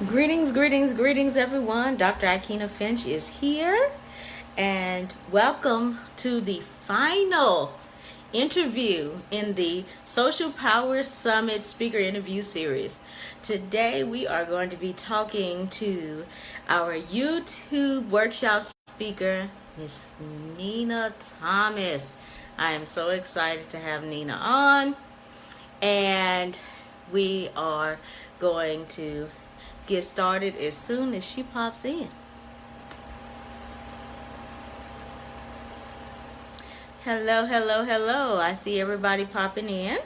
Greetings, greetings, greetings, everyone. Dr. Ikena Finch is here, and welcome to the final interview in the Social Power Summit Speaker Interview Series. Today, we are going to be talking to our YouTube workshop speaker, Miss Nina Thomas. I am so excited to have Nina on, and we are going to get started as soon as she pops in. Hello, hello, hello. I see everybody popping in.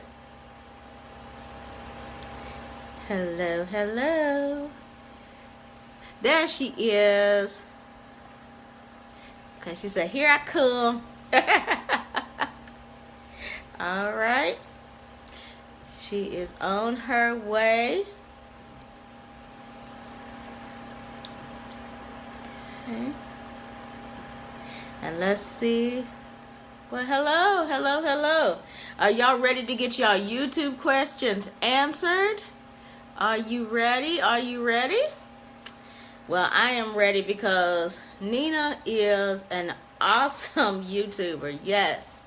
Hello, hello. There she is. Okay, she said, here I come. All right. She is on her way. Okay. And let's see. Well, hello, hello, hello. Are y'all ready to get y'all YouTube questions answered? Are you ready? Are you ready? Well, I am ready because Nina is an awesome YouTuber. Yes.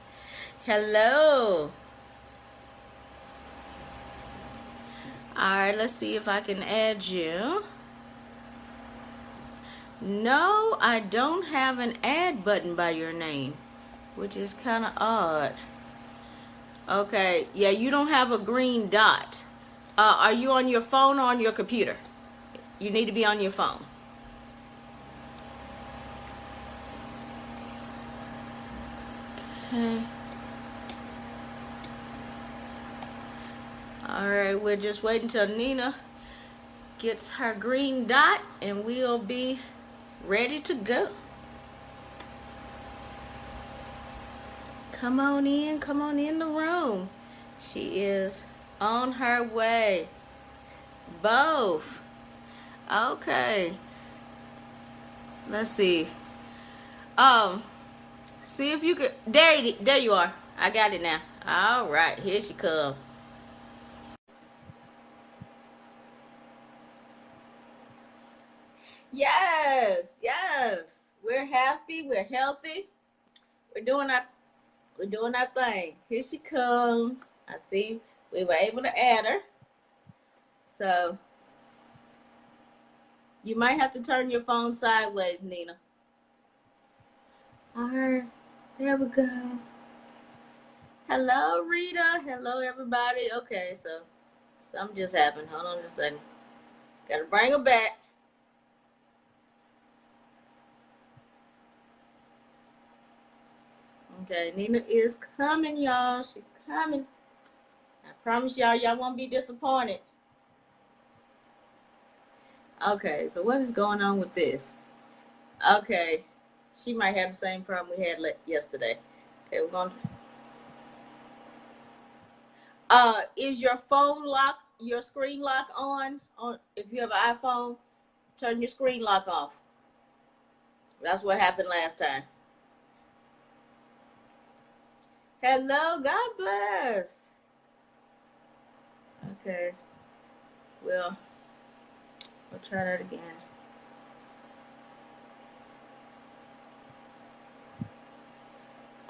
Hello. All right, let's see if I can add you. No, I don't have an add button by your name, which is kind of odd. Okay, yeah, you don't have a green dot. Are you on your phone or on your computer? You need to be on your phone. Okay. All right, we're just waiting till Nina gets her green dot and we'll be ready to go. Come on in the room. She is on her way. Both. Okay. Let's see. See if you could. There you are. I got it now. All right, here she comes. Yes, yes. We're happy. We're healthy. We're doing our thing. Here she comes. I see we were able to add her. So you might have to turn your phone sideways, Nina. All right. There we go. Hello, Rita. Hello, everybody. Okay, so something just happened. Hold on just a second. Gotta bring her back. Okay, Nina is coming, y'all. She's coming. I promise y'all won't be disappointed. Okay, so what is going on with this? Okay, she might have the same problem we had yesterday. Okay, we're going to... is your phone lock, your screen lock on? If you have an iPhone, turn your screen lock off. That's what happened last time. Hello, God bless. Okay, we'll try that again.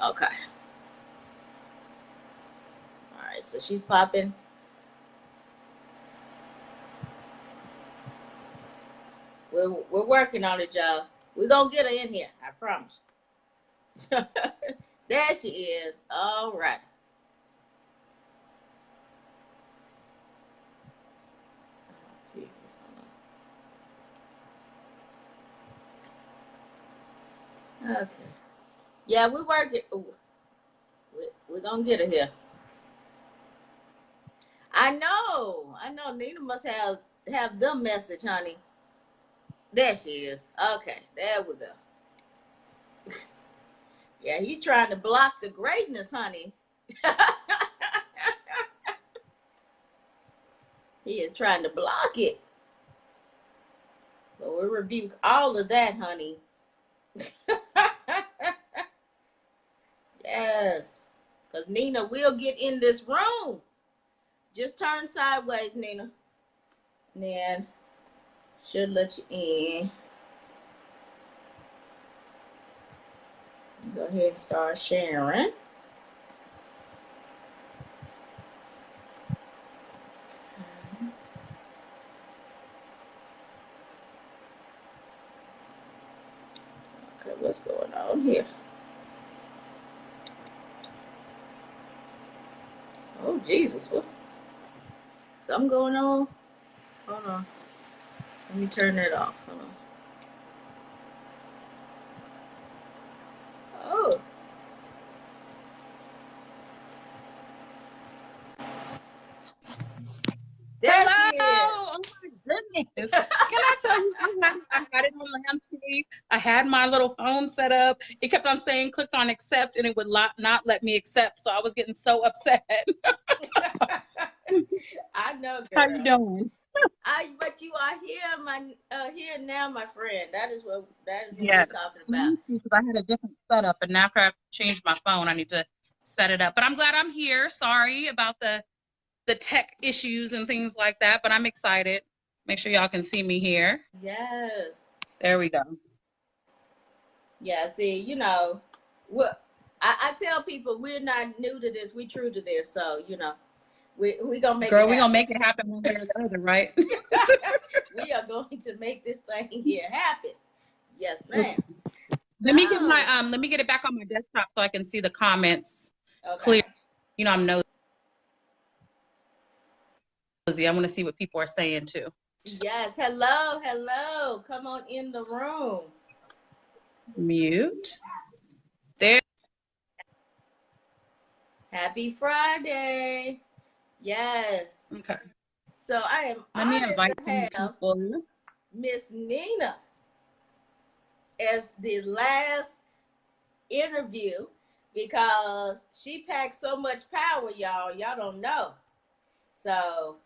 Okay. All right, so she's popping. We're working on it, y'all. We're gonna get her in here, I promise. There she is. All right. Oh, Jesus. Okay. Yeah, we're working. We're gonna get her here. I know. Nina must have the message, honey. There she is. Okay, there we go. Yeah, he's trying to block the greatness, honey. He is trying to block it. But we rebuke all of that, honey. Yes. Because Nina will get in this room. Just turn sideways, Nina. And then Should let you in. Go ahead and start sharing. Okay, what's going on here? Oh, Jesus, what's something going on? Hold on. Let me turn that off. Hold on. Oh. There she is. Oh my goodness. Can I tell you, I had it on landscape. I had my little phone set up. It kept on saying click on accept and it would not let me accept. So I was getting so upset. I know, girl. How you doing? But you are here now, my friend. That is what Yes. we're talking about. Because I had a different setup, and now after I've changed my phone, I need to set it up. But I'm glad I'm here. Sorry about the tech issues and things like that, but I'm excited. Make sure y'all can see me here. Yes. There we go. Yeah, see, you know, I tell people we're not new to this, we true to this, so you know, we gonna make Girl, it happen. we gonna make it happen one way or the other, right? We are going to make this thing here happen. Yes, ma'am. Let me get my let me get it back on my desktop so I can see the comments clear. You know, I'm nosy. I want to see what people are saying too. Yes, hello. Come on in the room. Mute. There. Happy Friday. Yes. Okay. So I am Let me invite to have people. Miss Nina as the last interview because she packs so much power, y'all. Y'all don't know. So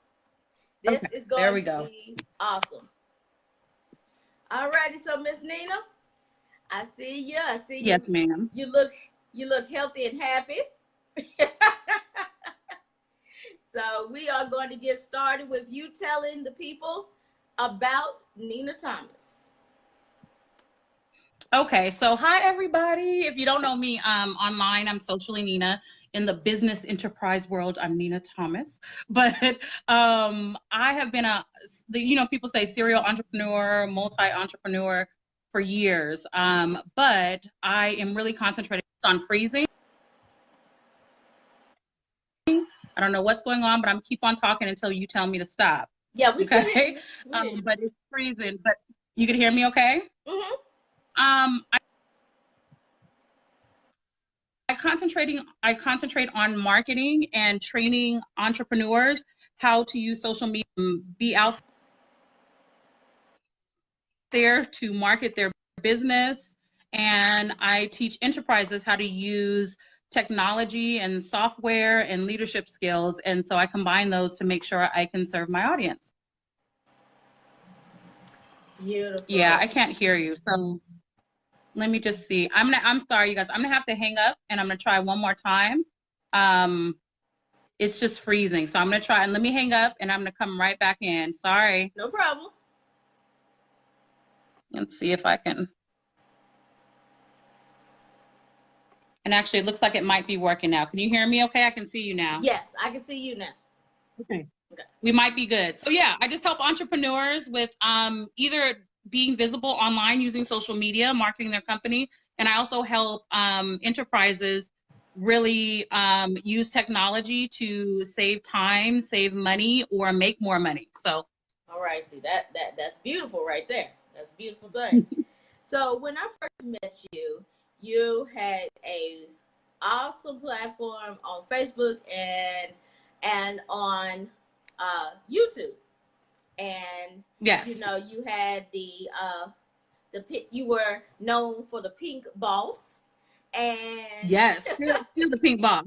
this is going to be awesome. All righty, so Miss Nina, I see you. Yes, ma'am. You look healthy and happy. So we are going to get started with you telling the people about Nina Thomas. Okay, so hi everybody. If you don't know me online, I'm Socially Nina. In the business enterprise world, I'm Nina Thomas. But I have been people say serial entrepreneur, multi-entrepreneur for years. But I am really concentrated on freezing. I don't know what's going on, but I'm keep on talking until you tell me to stop. Yeah, we still hear you. But it's freezing. But you can hear me okay? Mm-hmm. I concentrate on marketing and training entrepreneurs how to use social media, be out there to market their business. And I teach enterprises how to use technology and software and leadership skills. And so I combine those to make sure I can serve my audience. Beautiful. Yeah, I can't hear you. So let me just see. I'm sorry, you guys. I'm gonna have to hang up and I'm gonna try one more time. It's just freezing. So I'm gonna try and let me hang up and I'm gonna come right back in. Sorry. No problem. Let's see if I can. And actually, it looks like it might be working now. Can you hear me okay? I can see you now. Yes, I can see you now. Okay. We might be good. So yeah, I just help entrepreneurs with either being visible online using social media, marketing their company. And I also help enterprises really use technology to save time, save money, or make more money. So. All right, see that's beautiful right there. That's a beautiful thing. So when I first met you, you had a awesome platform on Facebook and on YouTube, and yes, you know you had the you were known for the pink boss, and yes, still the pink boss.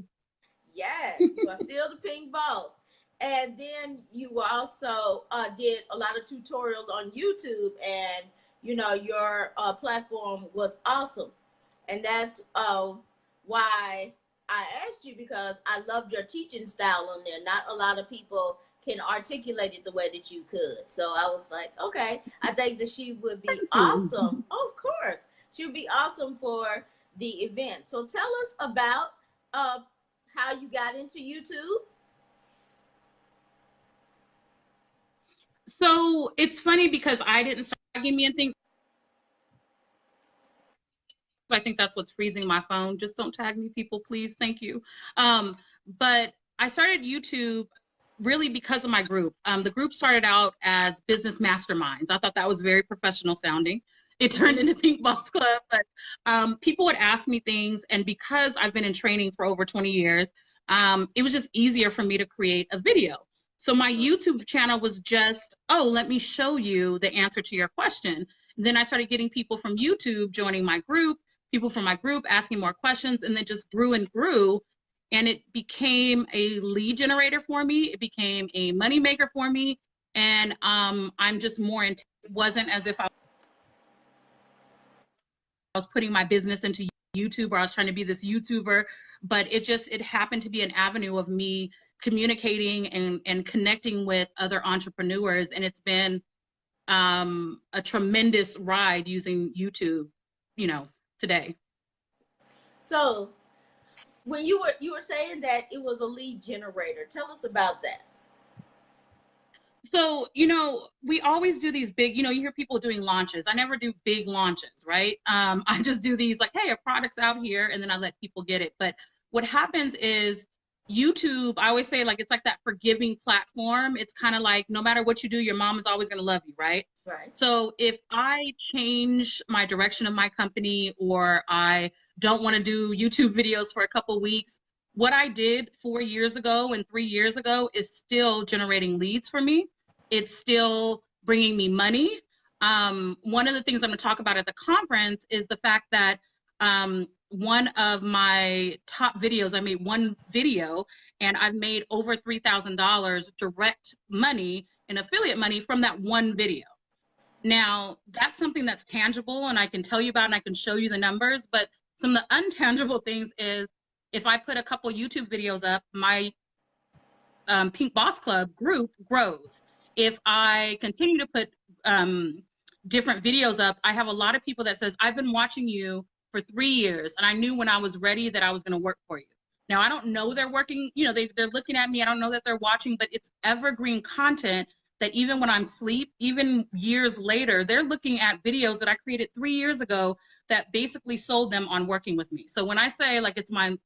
Yes, you are still the pink boss. And then you also did a lot of tutorials on YouTube, and you know your platform was awesome, and that's why I asked you, because I loved your teaching style on there. Not a lot of people can articulate it the way that you could. So I was like, okay, I think that she would be Thank you. awesome. Oh, of course, she would be awesome for the event. So tell us about how you got into YouTube. So it's funny because I didn't start tagging me and things. I think that's what's freezing my phone. Just don't tag me, people, please. Thank you. But I started YouTube really because of my group. The group started out as business masterminds. I thought that was very professional sounding. It turned into Pink Boss Club, but people would ask me things, and because I've been in training for over 20 years, it was just easier for me to create a video. So my YouTube channel was just, oh, let me show you the answer to your question. And then I started getting people from YouTube joining my group, people from my group asking more questions, and then just grew and grew. And it became a lead generator for me. It became a money maker for me. And I'm just more into, it wasn't as if I was putting my business into YouTube or I was trying to be this YouTuber, but it happened to be an avenue of me communicating and connecting with other entrepreneurs. And it's been a tremendous ride using YouTube, today. So when you were saying that it was a lead generator, tell us about that. So, we always do these big, you hear people doing launches. I never do big launches, right? I just do these like, hey, a product's out here, and then I let people get it. But what happens is YouTube, I always say, like, it's like that forgiving platform. It's kind of like, no matter what you do, your mom is always going to love you, right? Right. So if I change my direction of my company, or I don't want to do YouTube videos for a couple weeks, what I did 4 years ago and 3 years ago is still generating leads for me. It's still bringing me money. One of the things I'm going to talk about at the conference is the fact that one of my top videos, I made one video and I've made over $3,000 direct money and affiliate money from that one video. Now, that's something that's tangible and I can tell you about and I can show you the numbers, but some of the untangible things is if I put a couple YouTube videos up, my Pink Boss Club group grows. If I continue to put different videos up, I have a lot of people that says, I've been watching you for 3 years and I knew when I was ready that I was going to work for you. Now, I don't know they're working, they're looking at me. I don't know that they're watching, but it's evergreen content that even when I'm asleep, even years later, they're looking at videos that I created 3 years ago that basically sold them on working with me. So when I say like it's my,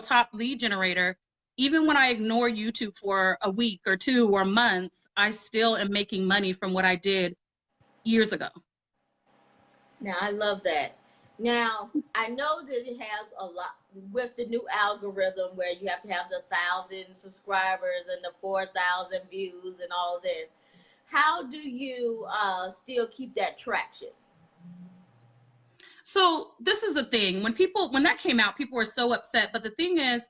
top lead generator, even when I ignore YouTube for a week or 2 or months, I still am making money from what I did years ago. Now, I love that. Now, I know that it has a lot with the new algorithm where you have to have the 1,000 subscribers and the 4,000 views and all this. How do you still keep that traction? So this is the thing. When that came out, people were so upset. But the thing is,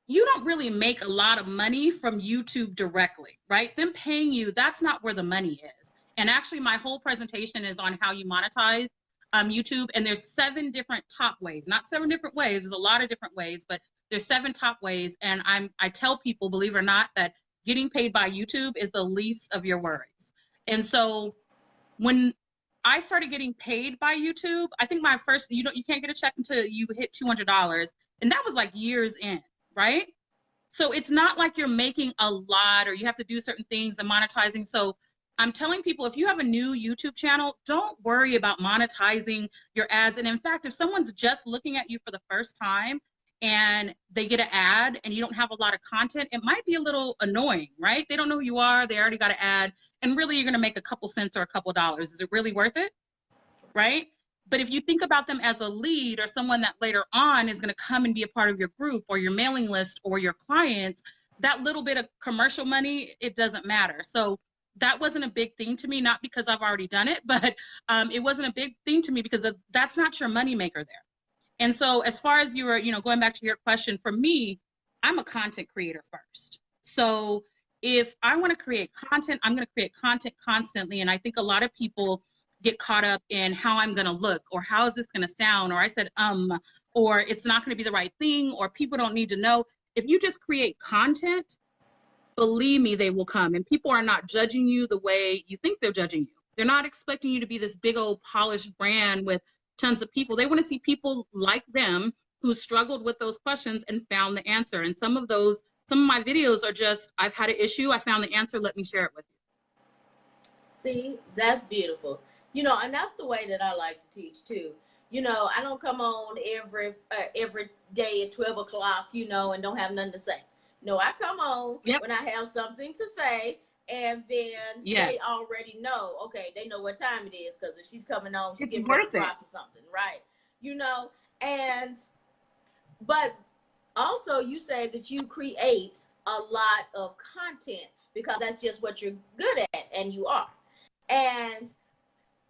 you don't really make a lot of money from YouTube directly, right? Them paying you, that's not where the money is. And actually, my whole presentation is on how you monetize YouTube. And there's 7 different top ways, not 7 different ways. There's a lot of different ways, but there's 7 top ways. And I tell people, believe it or not, that getting paid by YouTube is the least of your worries. And so when I started getting paid by YouTube, I think my first, you can't get a check until you hit $200. And that was like years in, right? So it's not like you're making a lot or you have to do certain things and monetizing. So I'm telling people, if you have a new YouTube channel, don't worry about monetizing your ads. And in fact, if someone's just looking at you for the first time and they get an ad and you don't have a lot of content, it might be a little annoying, right? They don't know who you are. They already got an ad. And really, you're going to make a couple cents or a couple dollars. Is it really worth it? Right? But if you think about them as a lead or someone that later on is going to come and be a part of your group or your mailing list or your clients, that little bit of commercial money, it doesn't matter. So that wasn't a big thing to me, not because I've already done it, but it wasn't a big thing to me because that's not your money maker there. And so as far as you were, going back to your question, for me, I'm a content creator first. So if I want to create content, I'm going to create content constantly. And I think a lot of people get caught up in how I'm going to look or how is this going to sound, or I said, or it's not going to be the right thing, or people don't need to know. If you just create content, believe me, they will come. And people are not judging you the way you think they're judging you. They're not expecting you to be this big old polished brand with tons of people. They want to see people like them who struggled with those questions and found the answer. And some of my videos are just, I've had an issue, I found the answer, let me share it with you. See, that's beautiful. You know, and that's the way that I like to teach too. You know, I don't come on every day at 12 o'clock, you know, and don't have nothing to say. No, I come on when I have something to say, and then they already know, okay, they know what time it is, because if she's coming on, she's getting ready to drop something, right? You know, but also you say that you create a lot of content because that's just what you're good at, and you are. And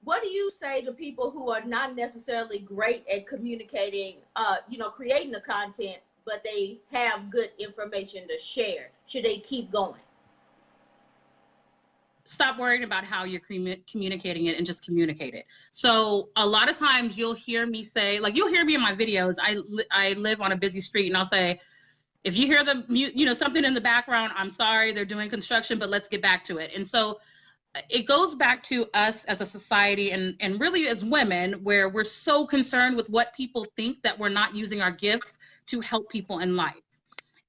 what do you say to people who are not necessarily great at communicating, you know, creating the content, but they have good information to share? Should they keep going? Stop worrying about how you're communicating it and just communicate it. So a lot of times you'll hear me say, like, you'll hear me in my videos. I live on a busy street, and I'll say, if you hear something in the background, I'm sorry, they're doing construction, but let's get back to it. And so it goes back to us as a society and really as women, where we're so concerned with what people think that we're not using our gifts to help people in life.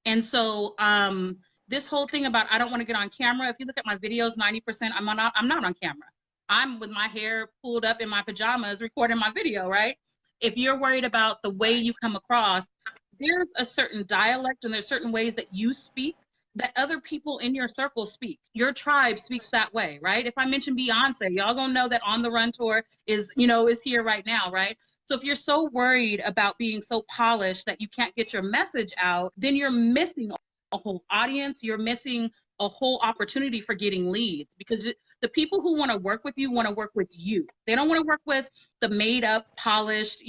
And so this whole thing about I don't want to get on camera, if you look at my videos, 90% I'm not on camera. I'm with my hair pulled up in my pajamas recording my video, right? If you're worried about the way you come across, there's a certain dialect and there's certain ways that you speak that other people in your circle speak. Your tribe speaks that way, right? If I mention Beyonce, y'all gonna know that On the Run tour is here right now, right? So if you're so worried about being so polished that you can't get your message out, then you're missing a whole audience. You're missing a whole opportunity for getting leads, because the people who want to work with you want to work with you. They don't want to work with the made up, polished,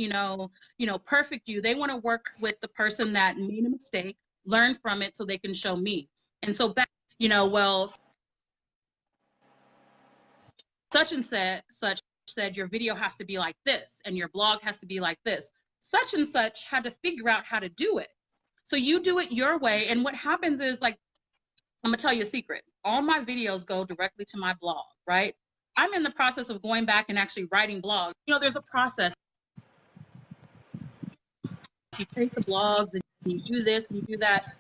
perfect you. They want to work with the person that made a mistake, learn from it so they can show me. And so back, well, such said your video has to be like this and your blog has to be like this. Such and such had to figure out how to do it. So you do it your way. And what happens is, like, I'm gonna tell you a secret. All my videos go directly to my blog, right? I'm in the process of going back and actually writing blogs. There's a process. You take the blogs and you do this and you do that.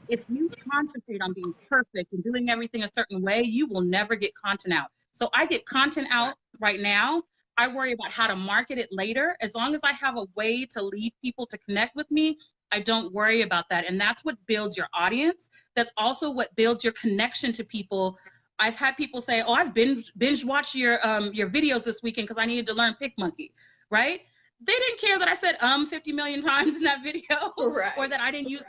If you concentrate on being perfect and doing everything a certain way, you will never get content out. So I get content out right now. I worry about how to market it later. As long as I have a way to lead people to connect with me, I don't worry about that. And that's what builds your audience. That's also what builds your connection to people. I've had people say, oh, I've binge watched your videos this weekend because I needed to learn PicMonkey, right? They didn't care that I said 50 million times in that video, right, or that I didn't use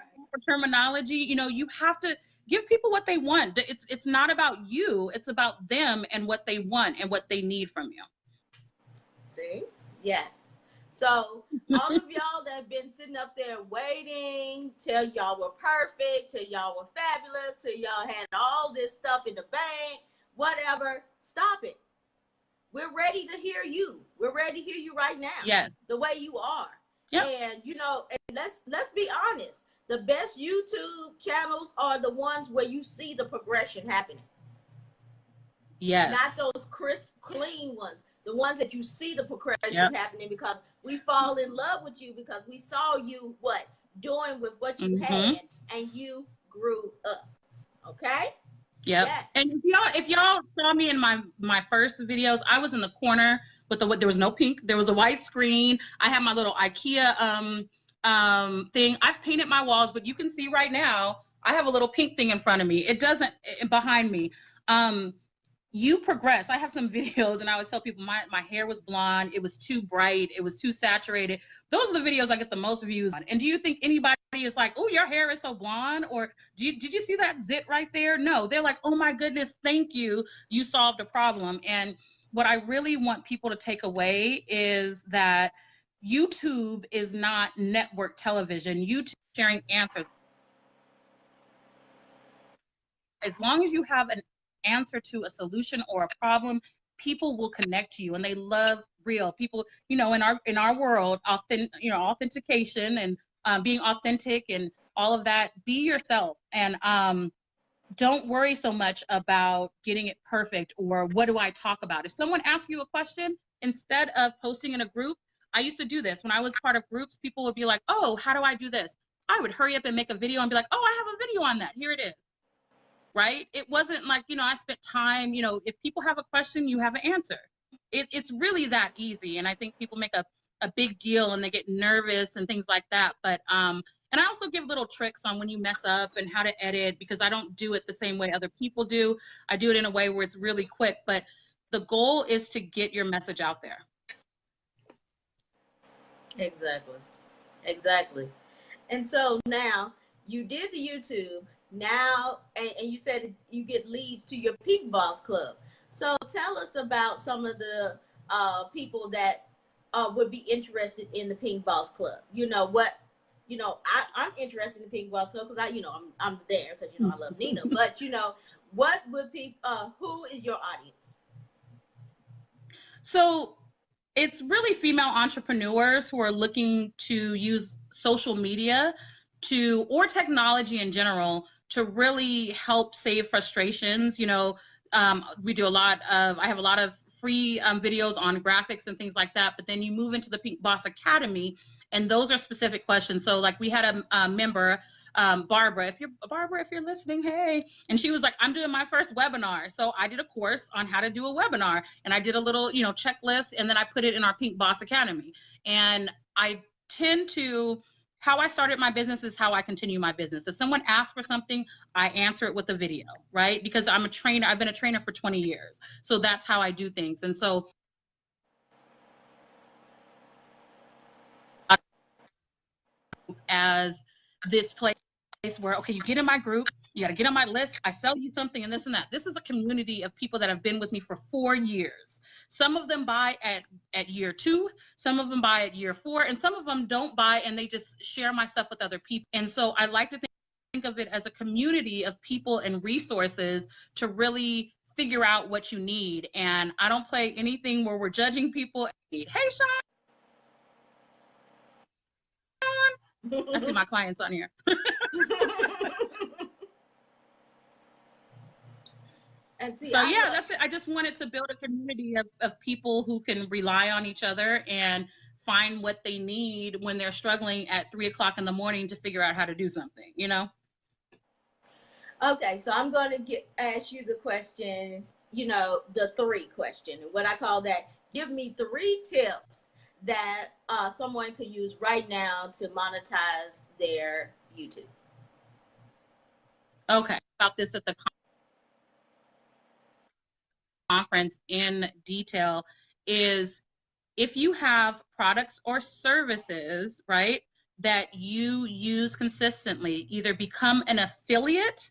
terminology. You have to give people what they want. It's not about you. It's about them and what they want and what they need from you. See? Yes. So all of y'all that have been sitting up there waiting till y'all were perfect, till y'all were fabulous, till y'all had all this stuff in the bank, whatever, stop it. We're ready to hear you. We're ready to hear you right now. Yes. The way you are. Yep. And and let's be honest. The best YouTube channels are the ones where you see the progression happening. Yes. Not those crisp, clean ones. The ones that you see the progression happening, because we fall in love with you because we saw you doing with what you had, and you grew up. Okay? Yep. Yes. And if y'all saw me in my first videos, I was in the corner with there was no pink, there was a white screen. I had my little IKEA thing. I've painted my walls, but you can see right now I have a little pink thing in front of me. It doesn't behind me. You progress. I have some videos and I always tell people my hair was blonde. It was too bright. It was too saturated. Those are the videos I get the most views on. And do you think anybody is like, oh, your hair is so blonde? Or did you see that zit right there? No, they're like, oh my goodness, thank you. You solved a problem. And what I really want people to take away is that YouTube is not network television. YouTube sharing answers. As long as you have an answer to a solution or a problem, people will connect to you, and they love real people. In our world, authentication and being authentic and all of that. Be yourself, and don't worry so much about getting it perfect or what do I talk about. If someone asks you a question, instead of posting in a group, I used to do this. When I was part of groups, people would be like, oh, how do I do this? I would hurry up and make a video and be like, oh, I have a video on that. Here it is. Right? It wasn't like, I spent time, if people have a question, you have an answer. It's really that easy. And I think people make a big deal and they get nervous and things like that. But, and I also give little tricks on when you mess up and how to edit, because I don't do it the same way other people do. I do it in a way where it's really quick, but the goal is to get your message out there. Exactly. And so now you did the YouTube now, and you said you get leads to your Pink Boss Club. So tell us about some of the people that would be interested in the Pink Boss Club. I'm interested in the Pink Boss Club because I'm there because I love Nina. But what would people? Who is your audience? So it's really female entrepreneurs who are looking to use social media or technology in general to really help save frustrations. We do I have a lot of free videos on graphics and things like that, but then you move into the Pink Boss Academy and those are specific questions. So like we had a member, Barbara, if you're listening, hey, and she was like, I'm doing my first webinar. So I did a course on how to do a webinar and I did a little, checklist, and then I put it in our Pink Boss Academy. And I tend to, how I started my business is how I continue my business. If someone asks for something, I answer it with a video, right? Because I'm a trainer. I've been a trainer for 20 years. So that's how I do things. And so as this place where, okay, you get in my group, you got to get on my list, I sell you something and this and that. This is a community of people that have been with me for 4 years. Some of them buy at year 2, some of them buy at year 4, and some of them don't buy and they just share my stuff with other people. And so I like to think of it as a community of people and resources to really figure out what you need. And I don't play anything where we're judging people. Hey, Sean. I see my clients on here. And see, so yeah, that's it. I just wanted to build a community of people who can rely on each other and find what they need when they're struggling at 3 o'clock in the morning to figure out how to do something, Okay, so I'm going to ask you the question, the 3 question. And what I call that, give me 3 tips that someone could use right now to monetize their YouTube. Okay, about this at the conference in detail is if you have products or services, right, that you use consistently, either become an affiliate,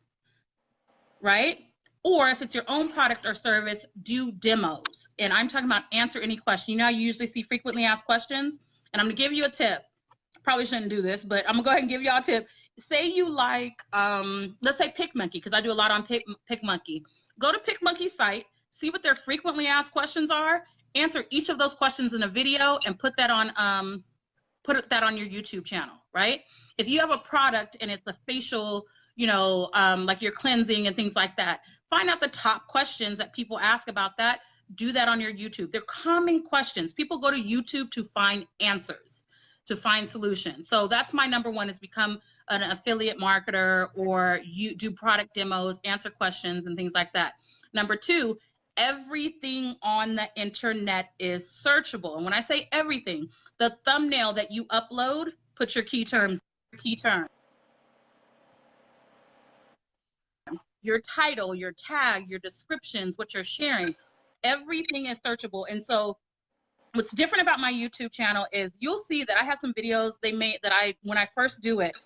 right? Or if it's your own product or service, do demos. And I'm talking about answer any question. You usually see frequently asked questions, and I'm gonna give you a tip. Probably shouldn't do this, but I'm gonna go ahead and give y'all a tip. Say you like, let's say PicMonkey, because I do a lot on PicMonkey. Go to PicMonkey's site, see what their frequently asked questions are, answer each of those questions in a video, and put that on your YouTube channel, right? If you have a product and it's a facial, like you're cleansing and things like that, find out the top questions that people ask about that. Do that on your YouTube. They're common questions. People go to YouTube to find answers, to find solutions. So that's my number 1, is become an affiliate marketer, or you do product demos, answer questions and things like that. Number 2, everything on the internet is searchable. And when I say everything, the thumbnail that you upload, put your key terms. Your title, your tag, your descriptions, what you're sharing, everything is searchable. And so what's different about my YouTube channel is you'll see that I have some videos when I first do it,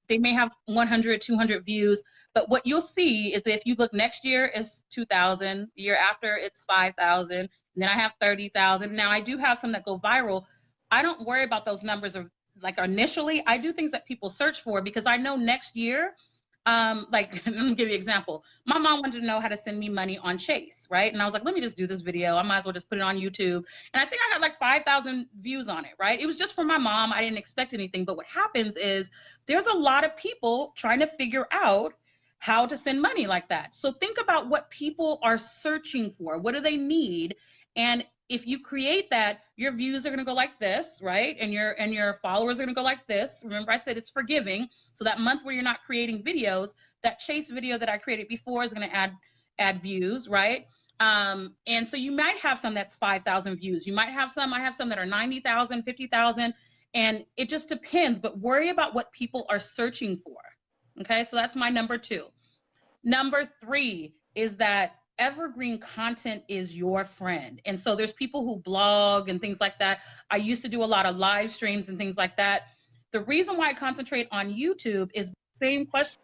they may have 100, 200 views, but what you'll see is if you look, next year is 2,000, the year after it's 5,000, and then I have 30,000. Now I do have some that go viral. I don't worry about those numbers like initially. I do things that people search for because I know next year, like, let me give you an example. My mom wanted to know how to send me money on Chase, right? And I was like, let me just do this video. I might as well just put it on YouTube. And I think I got like 5,000 views on it, right? It was just for my mom. I didn't expect anything. But what happens is there's a lot of people trying to figure out how to send money like that. So think about what people are searching for. What do they need? And if you create that, your views are going to go like this, right? And your followers are going to go like this. Remember, I said it's forgiving. So that month where you're not creating videos, that chase video that I created before is going to add views, right? And so you might have some that's 5,000 views. You might have some, I have some that are 90,000, 50,000, and it just depends. But worry about what people are searching for. Okay, so that's my number 2. Number 3 is that evergreen content is your friend. And so there's people who blog and things like that. I used to do a lot of live streams and things like that. The reason why I concentrate on YouTube is the same question.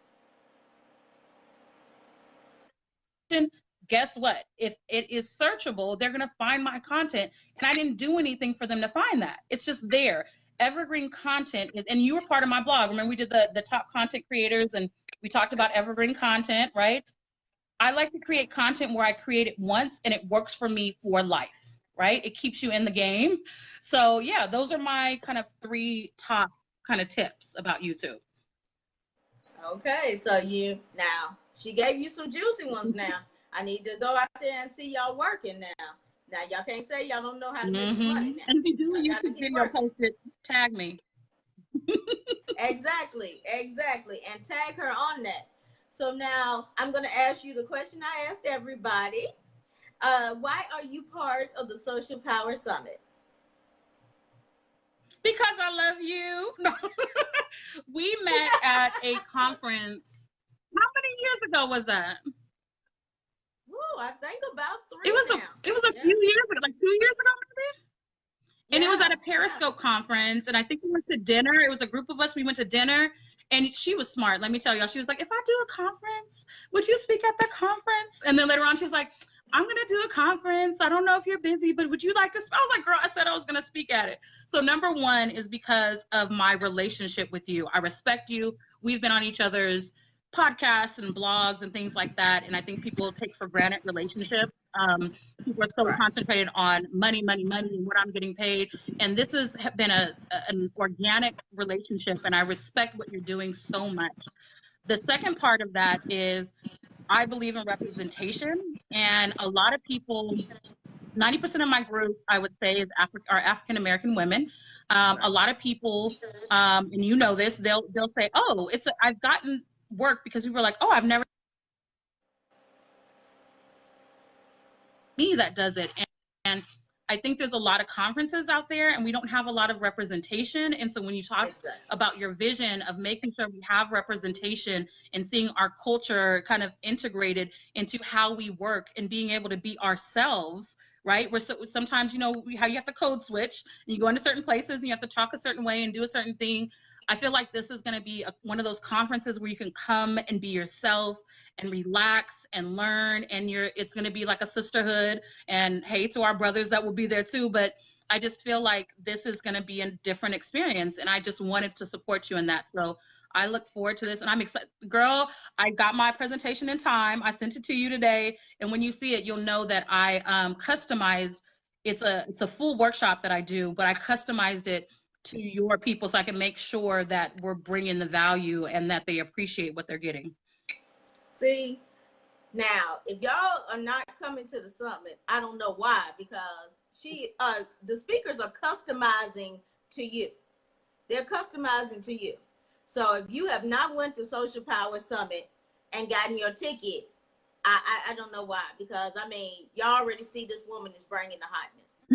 Guess what? If it is searchable, they're going to find my content, and I didn't do anything for them to find that. It's just there. Evergreen content is, and you were part of my blog. Remember, we did the top content creators, and we talked about evergreen content, right? I like to create content where I create it once and it works for me for life, right? It keeps you in the game. So yeah, those are my kind of 3 top kind of tips about YouTube. Okay, so now she gave you some juicy ones now. I need to go out there and see y'all working now. Now y'all can't say y'all don't know how to make some money now. And if you do a YouTube video, post it, tag me. Exactly. And tag her on that. So now I'm going to ask you the question I asked everybody. Why are you part of the Social Power Summit? Because I love you. No. We met at a conference. How many years ago was that? Oh, I think about 3 It was a few years ago, like 2 years ago maybe. And it was at a Periscope conference, and I think we went to dinner. It was a group of us. We went to dinner, and she was smart. Let me tell y'all. She was like, if I do a conference, would you speak at the conference? And then later on, she was like, I'm going to do a conference. I don't know if you're busy, but would you like to? I was like, girl, I said I was going to speak at it. So number 1 is because of my relationship with you. I respect you. We've been on each other's podcasts and blogs and things like that. And I think people take for granted relationships. People are so concentrated on money, and what I'm getting paid. And this has been an organic relationship, and I respect what you're doing so much. The second part of that is I believe in representation, and a lot of people, 90% of my group, I would say, is are African American women. A lot of people, and you know this, they'll say, "Oh, I've gotten work because we were like, oh, I've never me that does it." And I think there's a lot of conferences out there, and we don't have a lot of representation. And so when you talk about your vision of making sure we have representation and seeing our culture kind of integrated into how we work and being able to be ourselves, right? Sometimes, you know, how you have to code switch and you go into certain places and you have to talk a certain way and do a certain thing. I feel like this is going to be one of those conferences where you can come and be yourself and relax and learn, and it's going to be like a sisterhood. And hey, to our brothers that will be there too, but I just feel like this is going to be a different experience, and I just wanted to support you in that. So I look forward to this, and I'm excited. Girl, I got my presentation in time. I sent it to you today, and when you see it, you'll know that I customized. It's a full workshop that I do, but I customized it to your people so I can make sure that we're bringing the value and that they appreciate what they're getting. See, now, if y'all are not coming to the summit, I don't know why, because the speakers are customizing to you. They're customizing to you. So if you have not went to Social Power Summit and gotten your ticket, I don't know why, because I mean, y'all already see this woman is bringing the hotness,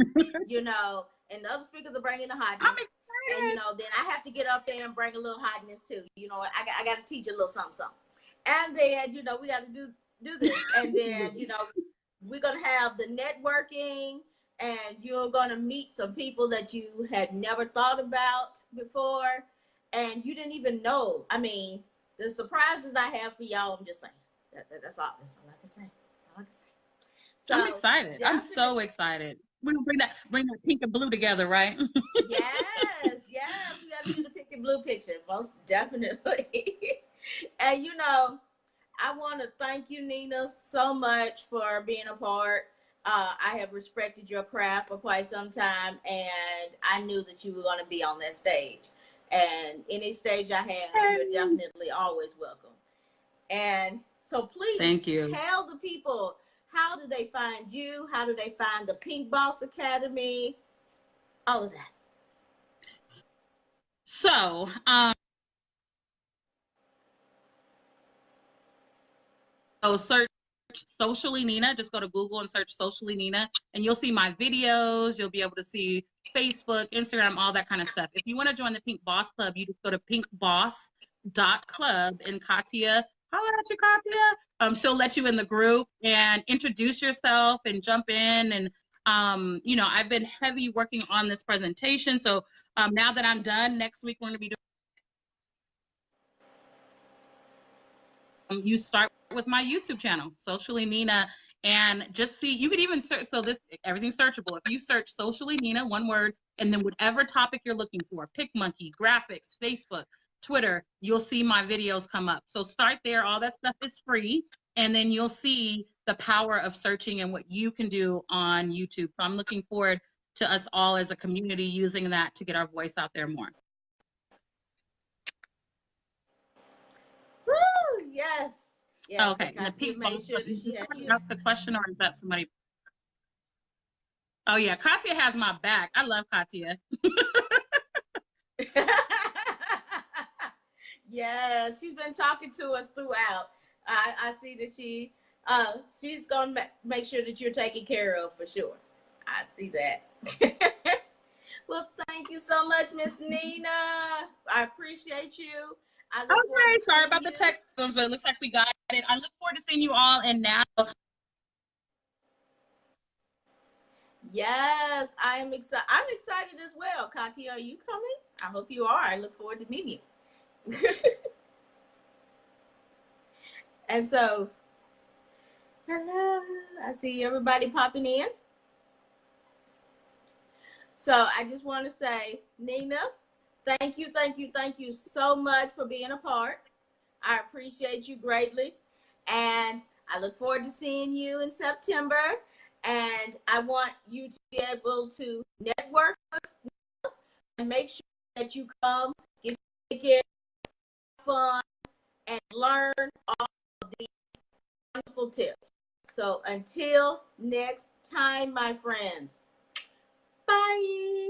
you know, and the other speakers are bringing the hotness. I'm excited. And, you know, then I have to get up there and bring a little hotness too. You know, I got to teach a little something. And then, you know, we got to do this. And then, you know, we're going to have the networking, and you're going to meet some people that you had never thought about before, and you didn't even know. I mean, the surprises I have for y'all, I'm just saying. That's all I can say. That's all I can say. So, I'm excited. I'm so excited. We're going to bring that pink and blue together, right? Yes. We got to do the pink and blue picture, most definitely. And, you know, I want to thank you, Nina, so much for being a part. I have respected your craft for quite some time, and I knew that you were going to be on that stage. And any stage I have, you're definitely always welcome. And so please Thank you. tell the people, how do they find you? How do they find the Pink Boss Academy? All of that. So, search Socially Nina. Just go to Google and search Socially Nina, and you'll see my videos. You'll be able to see Facebook, Instagram, all that kind of stuff. If you want to join the Pink Boss Club, you just go to pinkboss.club, and Katia, holla at you, Katia. She'll let you in the group and introduce yourself and jump in. And you know, I've been heavy working on this presentation. So now that I'm done, next week we're going to be doing. You start with my YouTube channel, Socially Nina, and just see, you could even search, so this, everything's searchable. If you search Socially Nina, one word, and then whatever topic you're looking for, PicMonkey, graphics, Facebook, Twitter, you'll see my videos come up. So start there. All that stuff is free. And then you'll see the power of searching and what you can do on YouTube. So I'm looking forward to us all as a community using that to get our voice out there more. Woo, yes. Yes. Okay. And Katia made sure that she had you. Ask the question, or is that somebody? Oh yeah, Katia has my back. I love Katia. Yeah, she's been talking to us throughout. I see that she's gonna make sure that you're taken care of for sure. I see that. Well, thank you so much, Miss Nina. I appreciate you. I look forward to Sorry about you. the technicals, but it looks like we got it. I look forward to seeing you all in now. Yes, I'm excited. I'm excited as well. Katia, are you coming? I hope you are. I look forward to meeting you. And so, hello. I see everybody popping in. So I just want to say, Nina, thank you so much for being a part. I appreciate you greatly. And I look forward to seeing you in September. And I want you to be able to network with me and make sure that you come, get fun, and learn all of these wonderful tips. So until next time, my friends, bye.